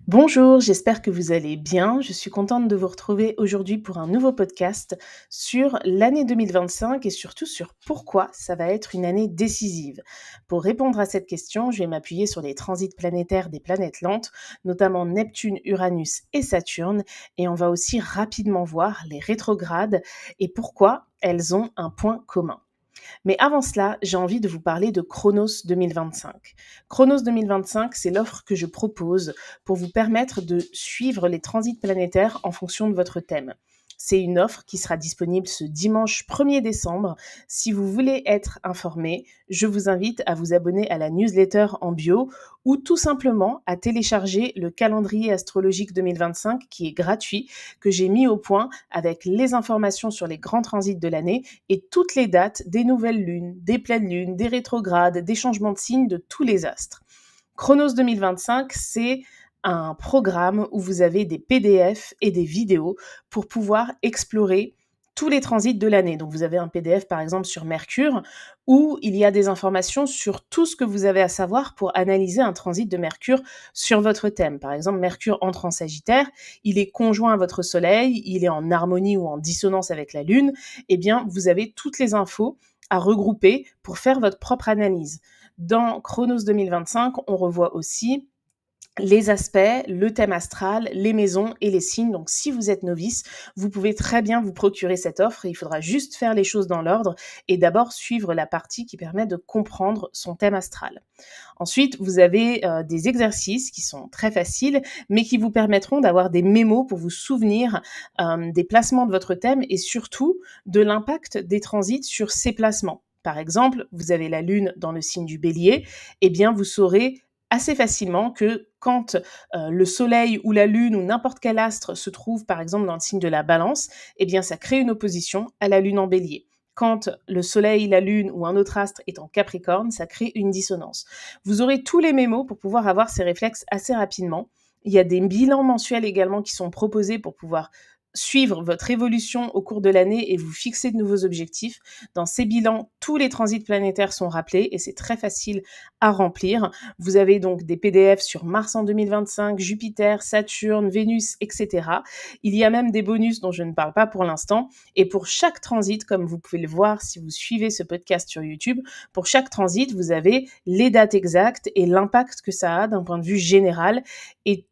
Bonjour, j'espère que vous allez bien. Je suis contente de vous retrouver aujourd'hui pour un nouveau podcast sur l'année 2025 et surtout sur pourquoi ça va être une année décisive. Pour répondre à cette question, je vais m'appuyer sur les transits planétaires des planètes lentes, notamment Neptune, Uranus et Saturne, et on va aussi rapidement voir les rétrogrades et pourquoi elles ont un point commun. Mais avant cela, j'ai envie de vous parler de Chronos 2025. Chronos 2025, c'est l'offre que je propose pour vous permettre de suivre les transits planétaires en fonction de votre thème. C'est une offre qui sera disponible ce dimanche 1er décembre. Si vous voulez être informé, je vous invite à vous abonner à la newsletter en bio ou tout simplement à télécharger le calendrier astrologique 2025 qui est gratuit, que j'ai mis au point avec les informations sur les grands transits de l'année et toutes les dates des nouvelles lunes, des pleines lunes, des rétrogrades, des changements de signes de tous les astres. Chronos 2025, c'est un programme où vous avez des PDF et des vidéos pour pouvoir explorer tous les transits de l'année. Donc vous avez un PDF par exemple sur Mercure où il y a des informations sur tout ce que vous avez à savoir pour analyser un transit de Mercure sur votre thème. Par exemple, Mercure entre en Sagittaire, il est conjoint à votre Soleil, il est en harmonie ou en dissonance avec la Lune. Eh bien, vous avez toutes les infos à regrouper pour faire votre propre analyse. Dans Chronos 2025, on revoit aussi les aspects, le thème astral, les maisons et les signes. Donc, si vous êtes novice, vous pouvez très bien vous procurer cette offre. Il faudra juste faire les choses dans l'ordre et d'abord suivre la partie qui permet de comprendre son thème astral. Ensuite, vous avez des exercices qui sont très faciles, mais qui vous permettront d'avoir des mémos pour vous souvenir des placements de votre thème et surtout de l'impact des transits sur ces placements. Par exemple, vous avez la Lune dans le signe du Bélier, eh bien, vous saurez assez facilement que quand le Soleil ou la Lune ou n'importe quel astre se trouve par exemple dans le signe de la Balance, eh bien ça crée une opposition à la Lune en Bélier. Quand le Soleil, la Lune ou un autre astre est en Capricorne, ça crée une dissonance. Vous aurez tous les mémos pour pouvoir avoir ces réflexes assez rapidement. Il y a des bilans mensuels également qui sont proposés pour pouvoir suivre votre évolution au cours de l'année et vous fixer de nouveaux objectifs. Dans ces bilans, tous les transits planétaires sont rappelés et c'est très facile à remplir. Vous avez donc des PDF sur Mars en 2025, Jupiter, Saturne, Vénus, etc. Il y a même des bonus dont je ne parle pas pour l'instant. Et pour chaque transit, comme vous pouvez le voir si vous suivez ce podcast sur YouTube, pour chaque transit, vous avez les dates exactes et l'impact que ça a d'un point de vue général. Et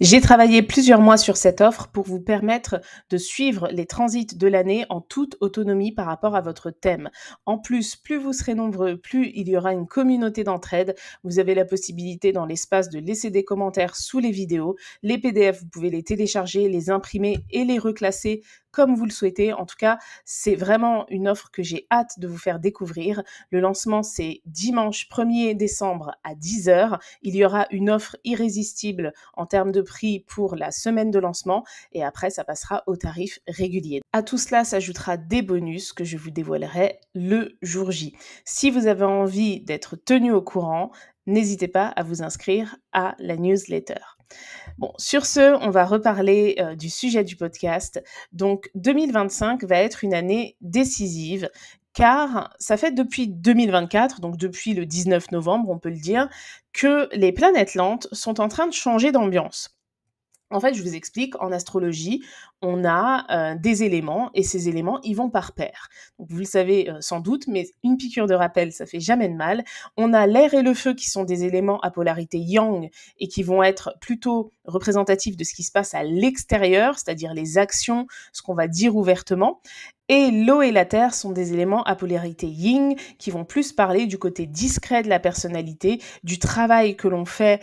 j'ai travaillé plusieurs mois sur cette offre pour vous permettre de suivre les transits de l'année en toute autonomie par rapport à votre thème. En plus, plus vous serez nombreux, plus il y aura une communauté d'entraide. Vous avez la possibilité dans l'espace de laisser des commentaires sous les vidéos. Les PDF, vous pouvez les télécharger, les imprimer et les reclasser comme vous le souhaitez. En tout cas, c'est vraiment une offre que j'ai hâte de vous faire découvrir. Le lancement, c'est dimanche 1er décembre à 10h. Il y aura une offre irrésistible en termes de prix pour la semaine de lancement et après, ça passera au tarif régulier. À tout cela s'ajoutera des bonus que je vous dévoilerai le jour J. Si vous avez envie d'être tenu au courant, n'hésitez pas à vous inscrire à la newsletter. Bon, sur ce, on va reparler du sujet du podcast. Donc, 2025 va être une année décisive car ça fait depuis 2024, donc depuis le 19 novembre, on peut le dire, que les planètes lentes sont en train de changer d'ambiance. En fait, je vous explique, en astrologie, on a des éléments et ces éléments, ils vont par paire. Donc, vous le savez sans doute, mais une piqûre de rappel, ça fait jamais de mal. On a l'air et le feu qui sont des éléments à polarité yang et qui vont être plutôt représentatifs de ce qui se passe à l'extérieur, c'est-à-dire les actions, ce qu'on va dire ouvertement. Et l'eau et la terre sont des éléments à polarité yin qui vont plus parler du côté discret de la personnalité, du travail que l'on fait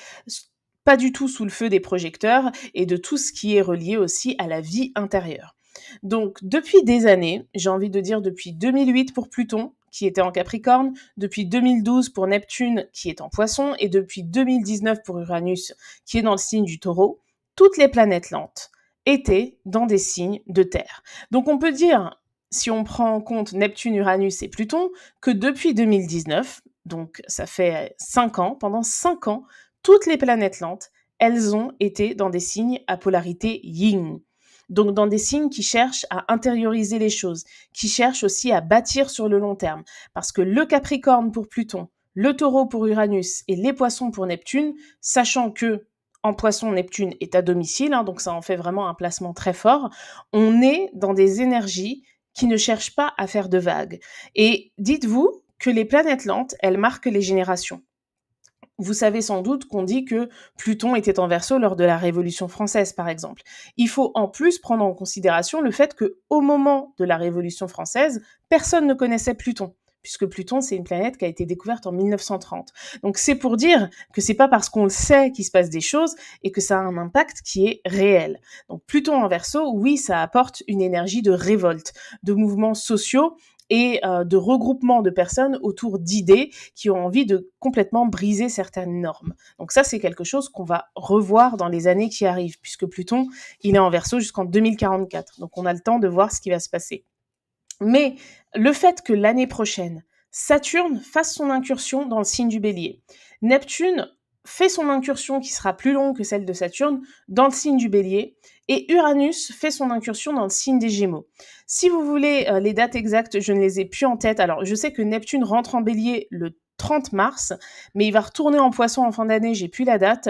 pas du tout sous le feu des projecteurs et de tout ce qui est relié aussi à la vie intérieure. Donc, depuis des années, j'ai envie de dire depuis 2008 pour Pluton, qui était en Capricorne, depuis 2012 pour Neptune, qui est en Poisson, et depuis 2019 pour Uranus, qui est dans le signe du Taureau, toutes les planètes lentes étaient dans des signes de terre. Donc, on peut dire, si on prend en compte Neptune, Uranus et Pluton, que depuis 2019, donc ça fait 5 ans, pendant 5 ans, toutes les planètes lentes, elles ont été dans des signes à polarité yin. Donc dans des signes qui cherchent à intérioriser les choses, qui cherchent aussi à bâtir sur le long terme. Parce que le Capricorne pour Pluton, le taureau pour Uranus et les poissons pour Neptune, sachant que en poisson, Neptune est à domicile, donc ça en fait vraiment un placement très fort. On est dans des énergies qui ne cherchent pas à faire de vagues. Et dites-vous que les planètes lentes, elles marquent les générations. Vous savez sans doute qu'on dit que Pluton était en Verseau lors de la Révolution française, par exemple. Il faut en plus prendre en considération le fait qu'au moment de la Révolution française, personne ne connaissait Pluton, puisque Pluton, c'est une planète qui a été découverte en 1930. Donc c'est pour dire que c'est pas parce qu'on le sait qu'il se passe des choses et que ça a un impact qui est réel. Donc Pluton en Verseau, oui, ça apporte une énergie de révolte, de mouvements sociaux et de regroupement de personnes autour d'idées qui ont envie de complètement briser certaines normes. Donc ça, c'est quelque chose qu'on va revoir dans les années qui arrivent, puisque Pluton, il est en Verseau jusqu'en 2044. Donc on a le temps de voir ce qui va se passer. Mais le fait que l'année prochaine, Saturne fasse son incursion dans le signe du Bélier, Neptune fait son incursion qui sera plus longue que celle de Saturne dans le signe du Bélier, et Uranus fait son incursion dans le signe des Gémeaux. Si vous voulez les dates exactes, je ne les ai plus en tête. Alors, je sais que Neptune rentre en Bélier le 30 mars, mais il va retourner en Poisson en fin d'année, j'ai plus la date.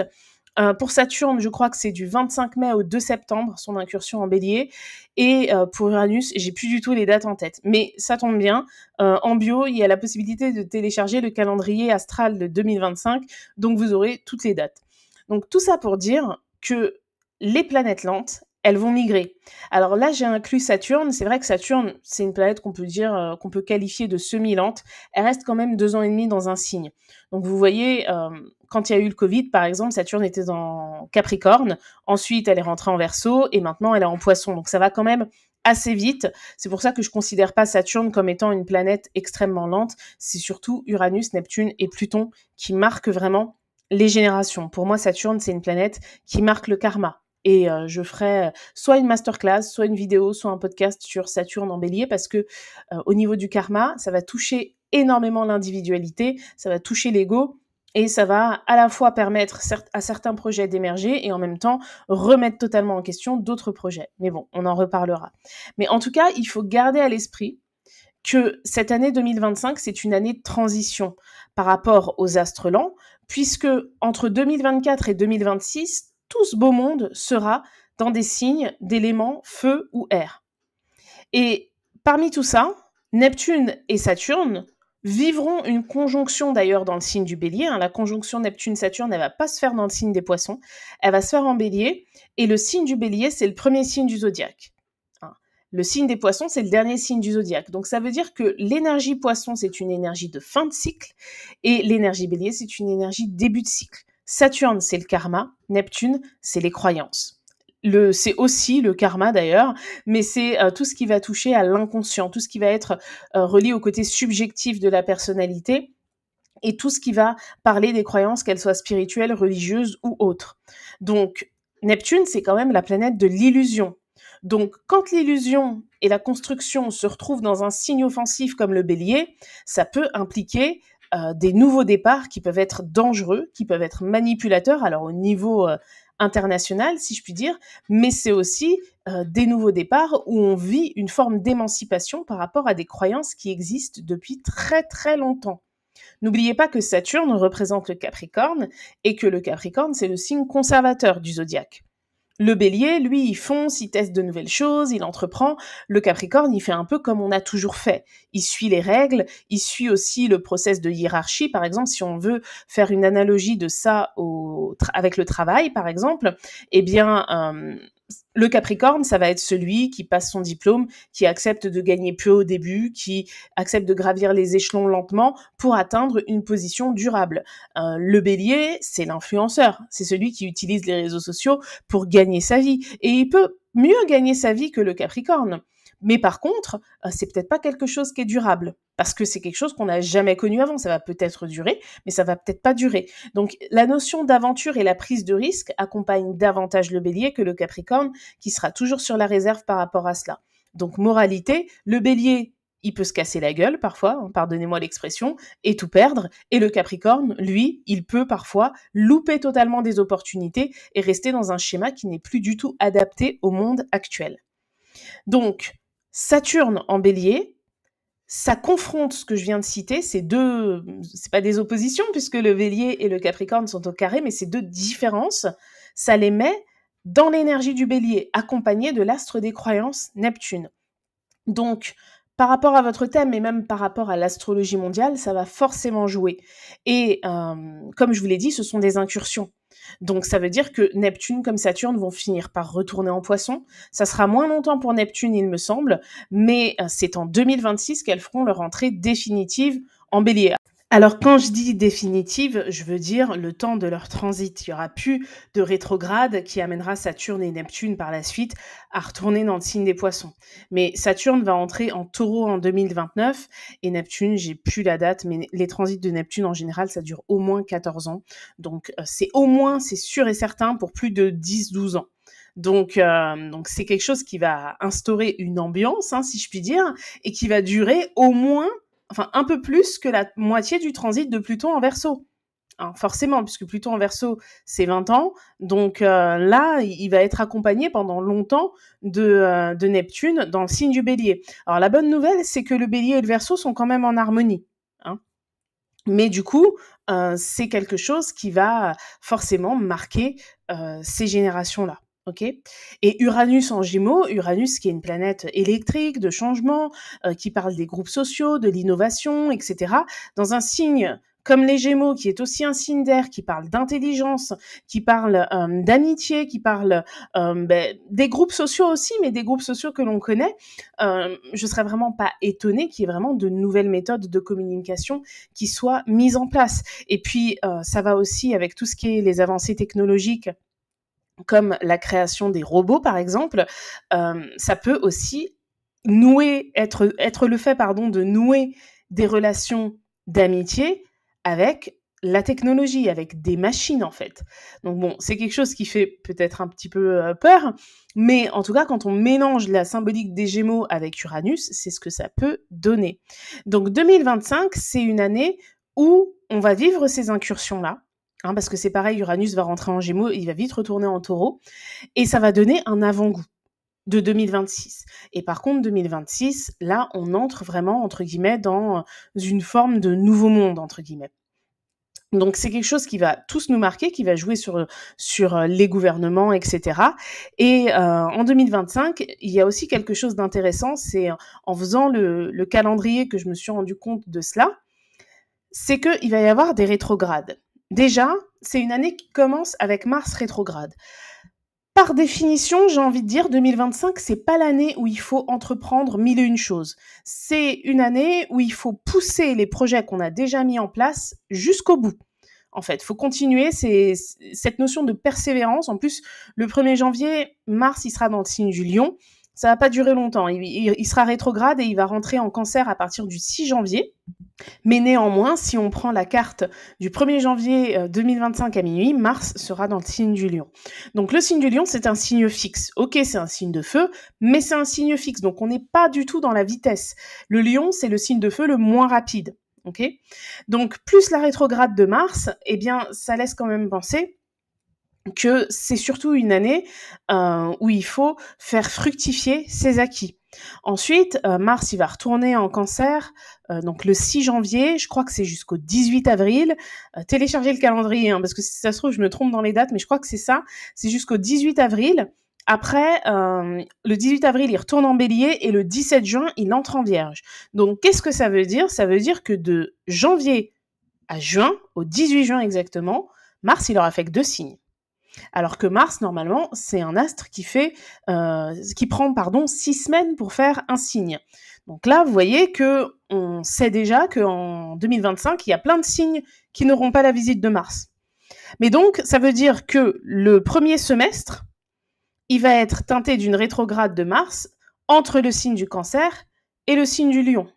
Pour Saturne, je crois que c'est du 25 mai au 2 septembre, son incursion en Bélier. Et pour Uranus, j'ai plus du tout les dates en tête. Mais ça tombe bien, en bio, il y a la possibilité de télécharger le calendrier astral de 2025, donc vous aurez toutes les dates. Donc tout ça pour dire que les planètes lentes, elles vont migrer. Alors là, j'ai inclus Saturne. C'est vrai que Saturne, c'est une planète qu'on peut dire, qu'on peut qualifier de semi-lente. Elle reste quand même 2 ans et demi dans un signe. Donc vous voyez, quand il y a eu le Covid, par exemple, Saturne était dans Capricorne. Ensuite, elle est rentrée en Verseau et maintenant, elle est en Poisson. Donc ça va quand même assez vite. C'est pour ça que je considère pas Saturne comme étant une planète extrêmement lente. C'est surtout Uranus, Neptune et Pluton qui marquent vraiment les générations. Pour moi, Saturne, c'est une planète qui marque le karma. Et je ferai soit une masterclass, soit une vidéo, soit un podcast sur Saturne en Bélier, parce que au niveau du karma, ça va toucher énormément l'individualité, ça va toucher l'ego, et ça va à la fois permettre à certains projets d'émerger et en même temps remettre totalement en question d'autres projets. Mais bon, on en reparlera. Mais en tout cas, il faut garder à l'esprit que cette année 2025, c'est une année de transition par rapport aux astres lents, puisque entre 2024 et 2026, tout ce beau monde sera dans des signes d'éléments feu ou air. Et parmi tout ça, Neptune et Saturne vivront une conjonction d'ailleurs dans le signe du Bélier. La conjonction Neptune-Saturne, elle va pas se faire dans le signe des Poissons, elle va se faire en Bélier. Et le signe du Bélier, c'est le premier signe du zodiaque. Le signe des Poissons, c'est le dernier signe du zodiaque. Donc ça veut dire que l'énergie Poisson, c'est une énergie de fin de cycle, et l'énergie Bélier, c'est une énergie de début de cycle. Saturne, c'est le karma. Neptune, c'est les croyances. C'est aussi le karma d'ailleurs, mais c'est tout ce qui va toucher à l'inconscient, tout ce qui va être relié au côté subjectif de la personnalité, et tout ce qui va parler des croyances, qu'elles soient spirituelles, religieuses ou autres. Donc, Neptune, c'est quand même la planète de l'illusion. Donc, quand l'illusion et la construction se retrouvent dans un signe offensif comme le Bélier, ça peut impliquer des nouveaux départs qui peuvent être dangereux, qui peuvent être manipulateurs, alors au niveau international, si je puis dire, mais c'est aussi des nouveaux départs où on vit une forme d'émancipation par rapport à des croyances qui existent depuis très très longtemps. N'oubliez pas que Saturne représente le Capricorne et que le Capricorne, c'est le signe conservateur du zodiaque. Le Bélier, lui, il fonce, il teste de nouvelles choses, il entreprend. Le Capricorne, il fait un peu comme on a toujours fait. Il suit les règles, il suit aussi le process de hiérarchie. Par exemple, si on veut faire une analogie de ça avec le travail, par exemple, eh bien, le Capricorne, ça va être celui qui passe son diplôme, qui accepte de gagner peu au début, qui accepte de gravir les échelons lentement pour atteindre une position durable. Le Bélier, c'est l'influenceur, c'est celui qui utilise les réseaux sociaux pour gagner sa vie. Et il peut mieux gagner sa vie que le Capricorne. Mais par contre, c'est peut-être pas quelque chose qui est durable, parce que c'est quelque chose qu'on n'a jamais connu avant. Ça va peut-être durer, mais ça va peut-être pas durer. Donc la notion d'aventure et la prise de risque accompagnent davantage le Bélier que le Capricorne, qui sera toujours sur la réserve par rapport à cela. Donc moralité, le Bélier, il peut se casser la gueule parfois, pardonnez-moi l'expression, et tout perdre. Et le Capricorne, lui, il peut parfois louper totalement des opportunités et rester dans un schéma qui n'est plus du tout adapté au monde actuel. Donc, Saturne en Bélier, ça confronte ce que je viens de citer, ces deux, c'est pas des oppositions puisque le Bélier et le Capricorne sont au carré, mais ces deux différences, ça les met dans l'énergie du Bélier, accompagné de l'astre des croyances, Neptune. Donc, par rapport à votre thème et même par rapport à l'astrologie mondiale, ça va forcément jouer. Et comme je vous l'ai dit, ce sont des incursions. Donc ça veut dire que Neptune comme Saturne vont finir par retourner en Poisson. Ça sera moins longtemps pour Neptune, il me semble, mais c'est en 2026 qu'elles feront leur entrée définitive en Bélier. Alors quand je dis définitive, je veux dire le temps de leur transit. Il n'y aura plus de rétrograde qui amènera Saturne et Neptune par la suite à retourner dans le signe des Poissons. Mais Saturne va entrer en Taureau en 2029 et Neptune, j'ai plus la date, mais les transits de Neptune en général, ça dure au moins 14 ans. Donc c'est au moins, c'est sûr et certain, pour plus de 10-12 ans. Donc c'est quelque chose qui va instaurer une ambiance, si je puis dire, et qui va durer au moins un peu plus que la moitié du transit de Pluton en Verseau. Alors forcément, puisque Pluton en Verseau, c'est 20 ans. Donc là, il va être accompagné pendant longtemps de Neptune dans le signe du Bélier. Alors la bonne nouvelle, c'est que le Bélier et le Verseau sont quand même en harmonie. Mais du coup, c'est quelque chose qui va forcément marquer ces générations-là. Okay. Et Uranus en Gémeaux, Uranus qui est une planète électrique, de changement, qui parle des groupes sociaux, de l'innovation, etc. Dans un signe comme les Gémeaux, qui est aussi un signe d'air, qui parle d'intelligence, qui parle d'amitié, qui parle des groupes sociaux aussi, mais des groupes sociaux que l'on connaît, je serais vraiment pas étonnée qu'il y ait vraiment de nouvelles méthodes de communication qui soient mises en place. Et puis, ça va aussi avec tout ce qui est les avancées technologiques, comme la création des robots, par exemple, ça peut aussi être le fait de nouer des relations d'amitié avec la technologie, avec des machines, en fait. Donc bon, c'est quelque chose qui fait peut-être un petit peu peur, mais en tout cas, quand on mélange la symbolique des Gémeaux avec Uranus, c'est ce que ça peut donner. Donc 2025, c'est une année où on va vivre ces incursions-là, parce que c'est pareil, Uranus va rentrer en Gémeaux, il va vite retourner en Taureau, et ça va donner un avant-goût de 2026. Et par contre, 2026, là, on entre vraiment, entre guillemets, dans une forme de nouveau monde, entre guillemets. Donc c'est quelque chose qui va tous nous marquer, qui va jouer sur les gouvernements, etc. Et en 2025, il y a aussi quelque chose d'intéressant, c'est en faisant le calendrier que je me suis rendu compte de cela, c'est qu'il va y avoir des rétrogrades. Déjà, c'est une année qui commence avec Mars rétrograde. Par définition, j'ai envie de dire, 2025, c'est pas l'année où il faut entreprendre mille et une choses. C'est une année où il faut pousser les projets qu'on a déjà mis en place jusqu'au bout. En fait, il faut continuer cette notion de persévérance. En plus, le 1er janvier, Mars, il sera dans le signe du Lion. Ça va pas durer longtemps. Il sera rétrograde et il va rentrer en Cancer à partir du 6 janvier. Mais néanmoins, si on prend la carte du 1er janvier 2025 à minuit, Mars sera dans le signe du Lion. Donc le signe du Lion, c'est un signe fixe. Ok, c'est un signe de feu, mais c'est un signe fixe. Donc on n'est pas du tout dans la vitesse. Le Lion, c'est le signe de feu le moins rapide. Okay, donc plus la rétrograde de Mars, eh bien, ça laisse quand même penser que c'est surtout une année où il faut faire fructifier ses acquis. Ensuite, Mars, il va retourner en Cancer, donc le 6 janvier, je crois que c'est jusqu'au 18 avril. Téléchargez le calendrier, parce que si ça se trouve, je me trompe dans les dates, mais je crois que c'est ça. C'est jusqu'au 18 avril. Après, le 18 avril, il retourne en Bélier et le 17 juin, il entre en Vierge. Donc, qu'est-ce que ça veut dire ? Ça veut dire que de janvier à juin, au 18 juin exactement, Mars, il aura fait que 2 signes. Alors que Mars, normalement, c'est un astre qui prend 6 semaines pour faire un signe. Donc là, vous voyez qu'on sait déjà qu'en 2025, il y a plein de signes qui n'auront pas la visite de Mars. Mais donc, ça veut dire que le premier semestre, il va être teinté d'une rétrograde de Mars entre le signe du Cancer et le signe du Lion.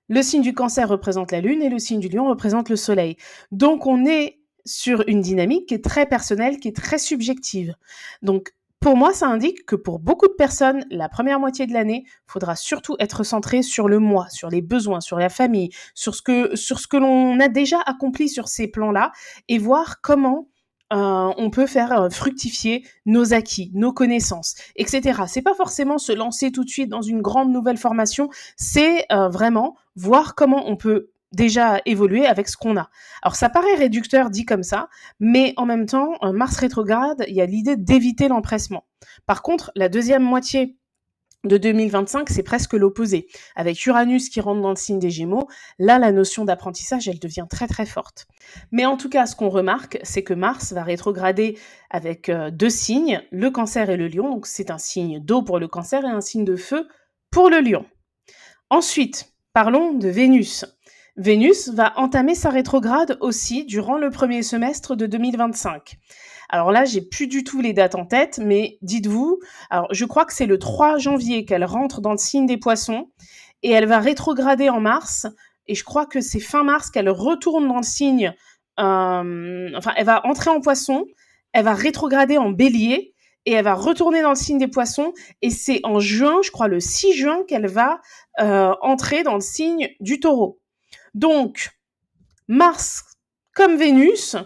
Le signe du Cancer représente la Lune et le signe du Lion représente le Soleil. Donc, on est sur une dynamique qui est très personnelle, qui est très subjective. Donc, pour moi, ça indique que pour beaucoup de personnes, la première moitié de l'année, il faudra surtout être centré sur le moi, sur les besoins, sur la famille, sur ce que l'on a déjà accompli sur ces plans-là, et voir comment on peut faire fructifier nos acquis, nos connaissances, etc. C'est pas forcément se lancer tout de suite dans une grande nouvelle formation, c'est vraiment voir comment on peut déjà évoluer avec ce qu'on a. Alors ça paraît réducteur dit comme ça, mais en même temps, Mars rétrograde, il y a l'idée d'éviter l'empressement. Par contre, la deuxième moitié de 2025, c'est presque l'opposé. Avec Uranus qui rentre dans le signe des Gémeaux, là, la notion d'apprentissage, elle devient très très forte. Mais en tout cas, ce qu'on remarque, c'est que Mars va rétrograder avec deux signes, le Cancer et le Lion. Donc c'est un signe d'eau pour le Cancer et un signe de feu pour le Lion. Ensuite, parlons de Vénus. Vénus va entamer sa rétrograde aussi durant le premier semestre de 2025. Alors là, j'ai plus du tout les dates en tête, mais dites-vous, alors je crois que c'est le 3 janvier qu'elle rentre dans le signe des Poissons et elle va rétrograder en mars. Et je crois que c'est fin mars qu'elle retourne dans le signe. Elle va entrer en Poissons, elle va rétrograder en Bélier et elle va retourner dans le signe des Poissons. Et c'est en juin, je crois le 6 juin, qu'elle va entrer dans le signe du Taureau. Donc, Mars comme Vénus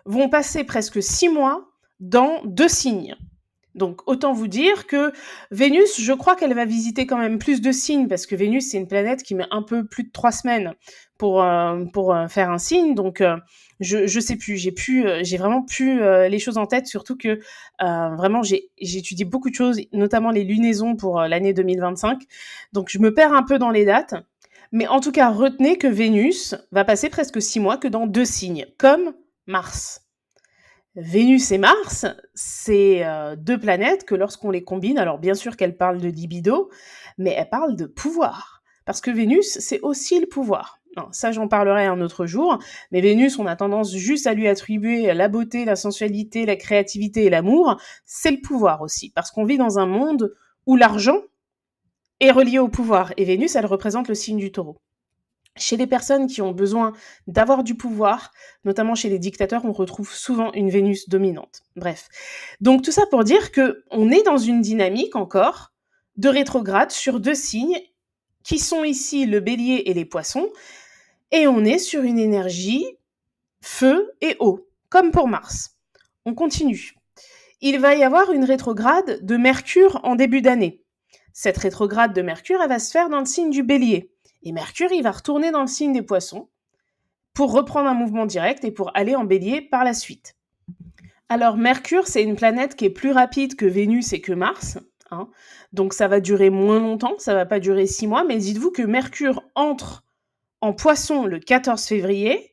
vont passer presque 6 mois dans deux signes. Donc, autant vous dire que Vénus, je crois qu'elle va visiter quand même plus de signes, parce que Vénus, c'est une planète qui met un peu plus de 3 semaines pour faire un signe. Donc, je sais plus, j'ai vraiment plus les choses en tête, surtout que vraiment, j'ai étudié beaucoup de choses, notamment les lunaisons pour l'année 2025. Donc, je me perds un peu dans les dates. Mais en tout cas, retenez que Vénus va passer presque 6 mois que dans deux signes, comme Mars. Vénus et Mars, c'est deux planètes que lorsqu'on les combine, alors bien sûr qu'elles parlent de libido, mais elles parlent de pouvoir. Parce que Vénus, c'est aussi le pouvoir. Non, ça, j'en parlerai un autre jour, mais Vénus, on a tendance juste à lui attribuer la beauté, la sensualité, la créativité et l'amour. C'est le pouvoir aussi, parce qu'on vit dans un monde où l'argent est relié au pouvoir, et Vénus, elle représente le signe du Taureau. Chez les personnes qui ont besoin d'avoir du pouvoir, notamment chez les dictateurs, on retrouve souvent une Vénus dominante. Bref. Donc tout ça pour dire qu'on est dans une dynamique encore de rétrograde sur deux signes qui sont ici le Bélier et les Poissons, et on est sur une énergie feu et eau, comme pour Mars. On continue. Il va y avoir une rétrograde de Mercure en début d'année. Cette rétrograde de Mercure, elle va se faire dans le signe du Bélier. Et Mercure, il va retourner dans le signe des Poissons pour reprendre un mouvement direct et pour aller en Bélier par la suite. Alors Mercure, c'est une planète qui est plus rapide que Vénus et que Mars. Donc ça va durer moins longtemps, ça va pas durer 6 mois, mais dites-vous que Mercure entre en Poissons le 14 février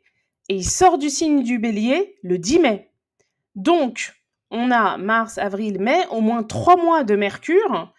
et il sort du signe du Bélier le 10 mai. Donc, on a mars, avril, mai, au moins 3 mois de Mercure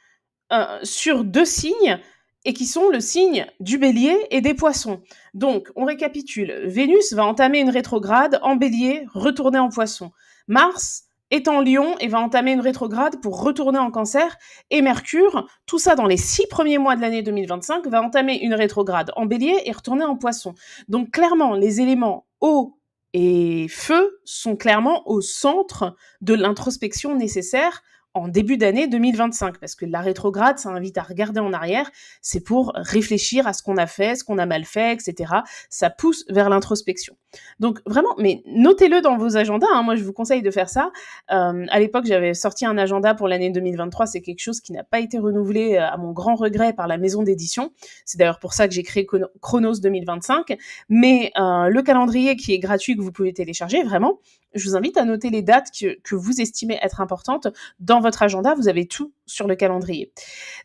sur deux signes et qui sont le signe du Bélier et des Poissons. Donc, on récapitule. Vénus va entamer une rétrograde en Bélier, retourner en Poissons. Mars est en Lion et va entamer une rétrograde pour retourner en Cancer. Et Mercure, tout ça dans les 6 premiers mois de l'année 2025, va entamer une rétrograde en Bélier et retourner en Poissons. Donc, clairement, les éléments eau et feu sont clairement au centre de l'introspection nécessaire en début d'année 2025, parce que la rétrograde, ça invite à regarder en arrière, c'est pour réfléchir à ce qu'on a fait, ce qu'on a mal fait, etc. Ça pousse vers l'introspection. Donc vraiment, mais notez-le dans vos agendas, moi je vous conseille de faire ça. À l'époque, j'avais sorti un agenda pour l'année 2023, c'est quelque chose qui n'a pas été renouvelé à mon grand regret par la maison d'édition. C'est d'ailleurs pour ça que j'ai créé Chronos 2025, mais le calendrier qui est gratuit, que vous pouvez télécharger, vraiment, je vous invite à noter les dates que vous estimez être importantes dans votre agenda. Vous avez tout sur le calendrier.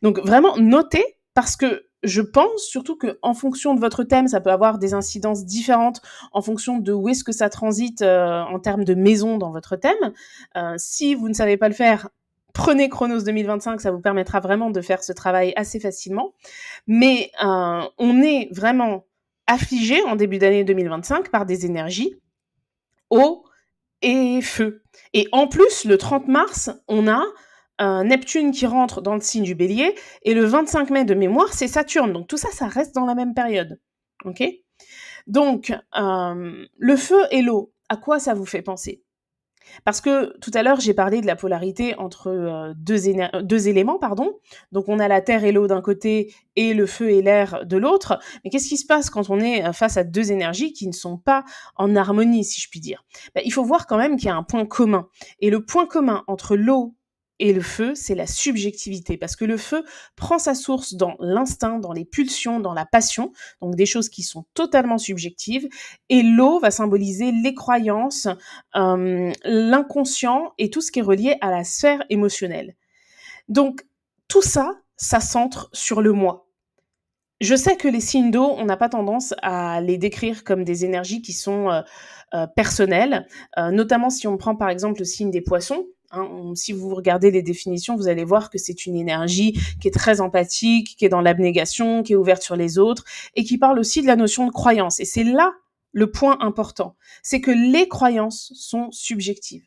Donc vraiment, notez, parce que je pense surtout qu'en fonction de votre thème, ça peut avoir des incidences différentes en fonction de où est-ce que ça transite en termes de maison dans votre thème. Si vous ne savez pas le faire, prenez Chronos 2025, ça vous permettra vraiment de faire ce travail assez facilement. Mais on est vraiment affligé en début d'année 2025 par des énergies eau et feu. Et en plus, le 30 mars, on a Neptune qui rentre dans le signe du Bélier, et le 25 mai de mémoire, c'est Saturne. Donc tout ça, ça reste dans la même période. Ok ? Donc, le feu et l'eau, à quoi ça vous fait penser ? Parce que tout à l'heure, j'ai parlé de la polarité entre, 2 éléments, pardon. Donc on a la terre et l'eau d'un côté et le feu et l'air de l'autre. Mais qu'est-ce qui se passe quand on est, face à 2 énergies qui ne sont pas en harmonie, si je puis dire? Bah, il faut voir quand même qu'il y a un point commun et le point commun entre l'eau et le feu, c'est la subjectivité. Parce que le feu prend sa source dans l'instinct, dans les pulsions, dans la passion, donc des choses qui sont totalement subjectives, et l'eau va symboliser les croyances, l'inconscient et tout ce qui est relié à la sphère émotionnelle. Donc tout ça, ça centre sur le moi. Je sais que les signes d'eau, on n'a pas tendance à les décrire comme des énergies qui sont, personnelles, notamment si on prend par exemple le signe des poissons, hein. Si vous regardez les définitions, vous allez voir que c'est une énergie qui est très empathique, qui est dans l'abnégation, qui est ouverte sur les autres et qui parle aussi de la notion de croyance et c'est là le point important, c'est que les croyances sont subjectives.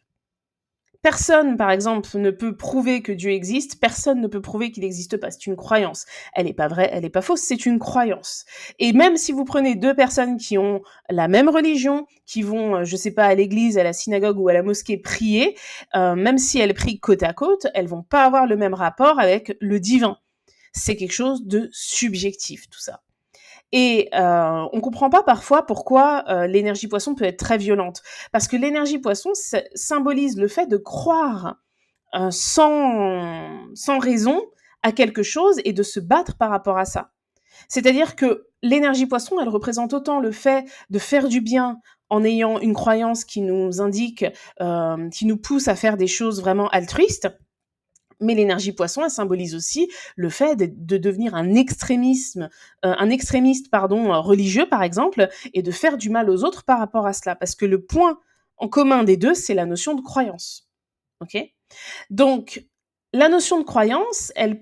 Personne, par exemple, ne peut prouver que Dieu existe, personne ne peut prouver qu'il n'existe pas, c'est une croyance. Elle n'est pas vraie, elle n'est pas fausse, c'est une croyance. Et même si vous prenez 2 personnes qui ont la même religion, qui vont, je sais pas, à l'église, à la synagogue ou à la mosquée prier, même si elles prient côte à côte, elles vont pas avoir le même rapport avec le divin. C'est quelque chose de subjectif, tout ça. Et on comprend pas parfois pourquoi l'énergie poisson peut être très violente. Parce que l'énergie poisson symbolise le fait de croire sans raison à quelque chose et de se battre par rapport à ça. C'est-à-dire que l'énergie poisson, elle représente autant le fait de faire du bien en ayant une croyance qui nous indique, qui nous pousse à faire des choses vraiment altruistes, mais l'énergie poisson, elle symbolise aussi le fait de devenir un extrémiste, religieux par exemple, et de faire du mal aux autres par rapport à cela. Parce que le point en commun des deux, c'est la notion de croyance. Ok ? Donc, la notion de croyance, elle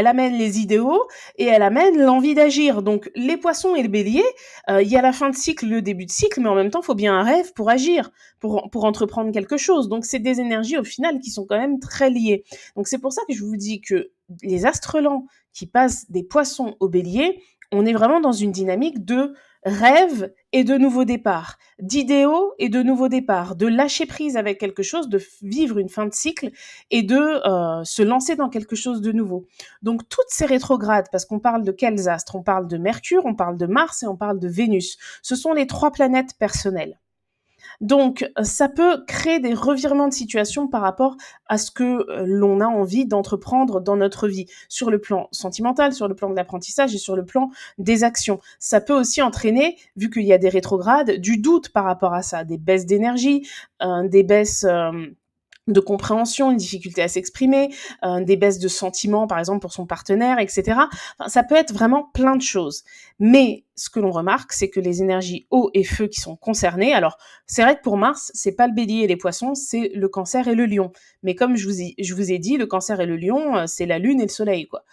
amène les idéaux et elle amène l'envie d'agir. Donc, les poissons et le bélier, il y a la fin de cycle, le début de cycle, mais en même temps, il faut bien un rêve pour agir, pour entreprendre quelque chose. Donc, c'est des énergies, au final, qui sont quand même très liées. Donc, c'est pour ça que je vous dis que les astres lents qui passent des poissons au bélier, on est vraiment dans une dynamique de rêve et de nouveaux départs, d'idéaux et de nouveaux départs, de lâcher prise avec quelque chose, de vivre une fin de cycle et de se lancer dans quelque chose de nouveau. Donc toutes ces rétrogrades, parce qu'on parle de quels astres? On parle de Mercure, on parle de Mars et on parle de Vénus. Ce sont les 3 planètes personnelles. Donc, ça peut créer des revirements de situation par rapport à ce que l'on a envie d'entreprendre dans notre vie, sur le plan sentimental, sur le plan de l'apprentissage et sur le plan des actions. Ça peut aussi entraîner, vu qu'il y a des rétrogrades, du doute par rapport à ça, des baisses d'énergie, des baisses de compréhension, une difficulté à s'exprimer, des baisses de sentiments, par exemple, pour son partenaire, etc. Enfin, ça peut être vraiment plein de choses. Mais ce que l'on remarque, c'est que les énergies eau et feu qui sont concernées, alors c'est vrai que pour Mars, c'est pas le bélier et les poissons, c'est le cancer et le lion. Mais comme je vous ai dit, le cancer et le lion, c'est la lune et le soleil, quoi.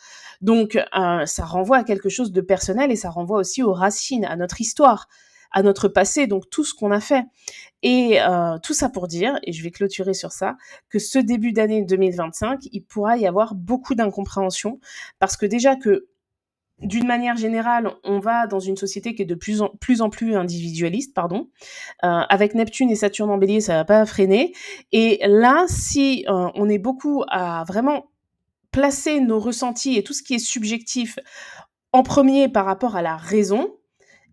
Donc, ça renvoie à quelque chose de personnel et ça renvoie aussi aux racines, à notre histoire, à notre passé, donc tout ce qu'on a fait. Et tout ça pour dire, et je vais clôturer sur ça, que ce début d'année 2025, il pourra y avoir beaucoup d'incompréhension, parce que déjà que, d'une manière générale, on va dans une société qui est de plus en plus individualiste, avec Neptune et Saturne en bélier, ça va pas freiner. Et là, si on est beaucoup à vraiment placer nos ressentis et tout ce qui est subjectif en premier par rapport à la raison,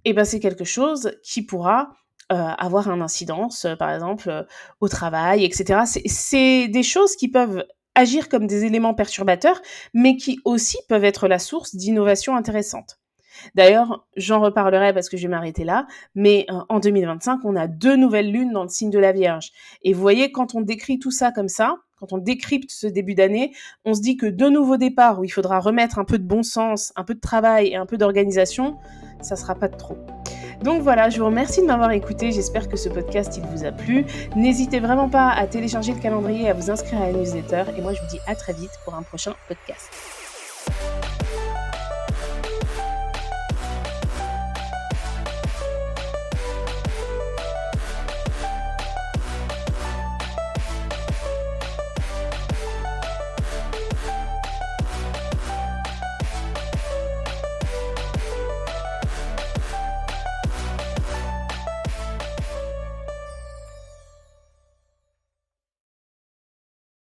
et ben c'est quelque chose qui pourra avoir une incidence, par exemple, au travail, etc. C'est des choses qui peuvent agir comme des éléments perturbateurs, mais qui aussi peuvent être la source d'innovations intéressantes. D'ailleurs, j'en reparlerai parce que je vais m'arrêter là, mais en 2025, on a 2 nouvelles lunes dans le signe de la Vierge. Et vous voyez, quand on décrit tout ça comme ça, quand on décrypte ce début d'année, on se dit que 2 nouveaux départs où il faudra remettre un peu de bon sens, un peu de travail et un peu d'organisation, ça sera pas de trop. Donc voilà, je vous remercie de m'avoir écouté, j'espère que ce podcast il vous a plu. N'hésitez vraiment pas à télécharger le calendrier et à vous inscrire à la newsletter et moi je vous dis à très vite pour un prochain podcast.